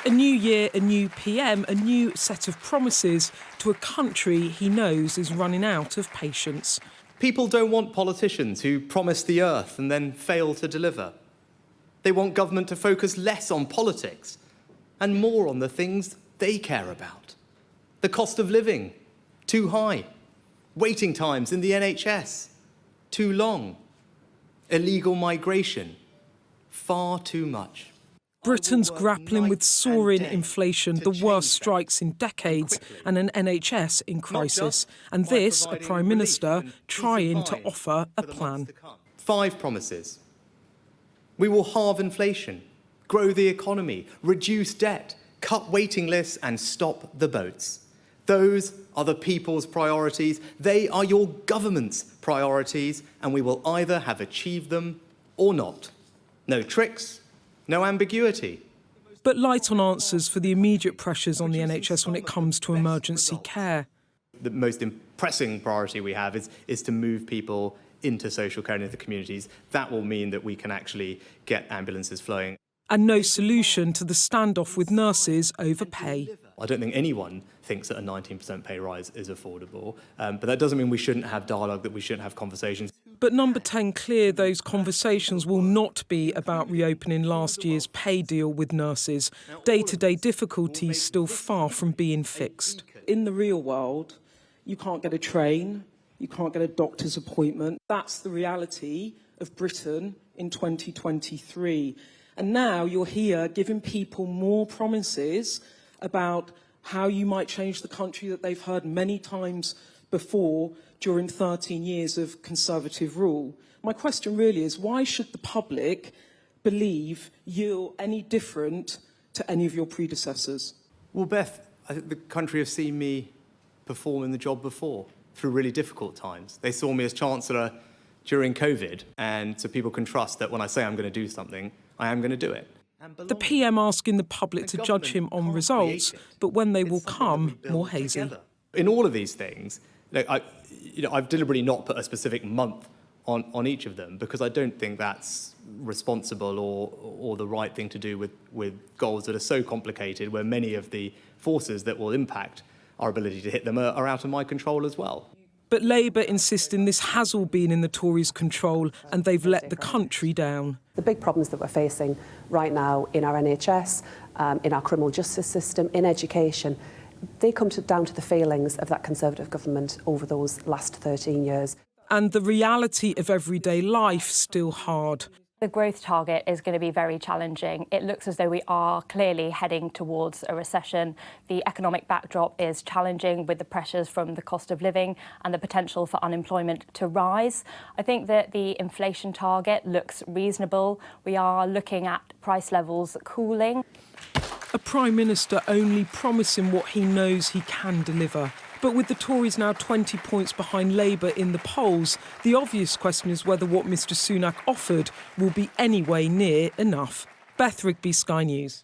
A new year, a new PM, a new set of promises to a country he knows is running out of patience. People don't want politicians who promise the earth and then fail to deliver. They want government to focus less on politics and more on the things they care about. The cost of living, too high. Waiting times in the NHS, too long. Illegal migration, far too much. Britain's grappling with soaring inflation, the worst strikes in decades, and an NHS in crisis. And this, a Prime Minister trying to offer a plan. 5 promises. We will halve inflation, grow the economy, reduce debt, cut waiting lists and stop the boats. Those are the people's priorities. They are your government's priorities, and we will either have achieved them or not. No tricks. No ambiguity. But light on answers for the immediate pressures on the NHS when it comes to emergency care. The most pressing priority we have is to move people into social care and into the communities. That will mean that we can actually get ambulances flowing. And no solution to the standoff with nurses over pay. I don't think anyone thinks that a 19% pay rise is affordable, but that doesn't mean we shouldn't have dialogue, that we shouldn't have conversations. But Number 10 clear those conversations will not be about reopening last year's pay deal with nurses. Day-to-day difficulties still far from being fixed. In the real world, you can't get a train, you can't get a doctor's appointment. That's the reality of Britain in 2023. And now you're here giving people more promises about how you might change the country that they've heard many times before during 13 years of Conservative rule. My question really is, why should the public believe you're any different to any of your predecessors? Well, Beth, I think the country have seen me perform in the job before through really difficult times. They saw me as Chancellor during COVID, and so people can trust that when I say I'm going to do something, I am going to do it. The PM asking the public to judge him on results, but when they will come, more hazy. In all of these things, I've deliberately not put a specific month on each of them because I don't think that's responsible or the right thing to do with goals that are so complicated, where many of the forces that will impact our ability to hit them are out of my control as well. But Labour insisting this has all been in the Tories' control and they've let the country down. The big problems that we're facing right now in our NHS, in our criminal justice system, in education, they come down to the failings of that Conservative government over those last 13 years. And the reality of everyday life still hard. The growth target is going to be very challenging. It looks as though we are clearly heading towards a recession. The economic backdrop is challenging with the pressures from the cost of living and the potential for unemployment to rise. I think that the inflation target looks reasonable. We are looking at price levels cooling. A Prime Minister only promising what he knows he can deliver. But with the Tories now 20 points behind Labour in the polls, the obvious question is whether what Mr Sunak offered will be anywhere near enough. Beth Rigby, Sky News.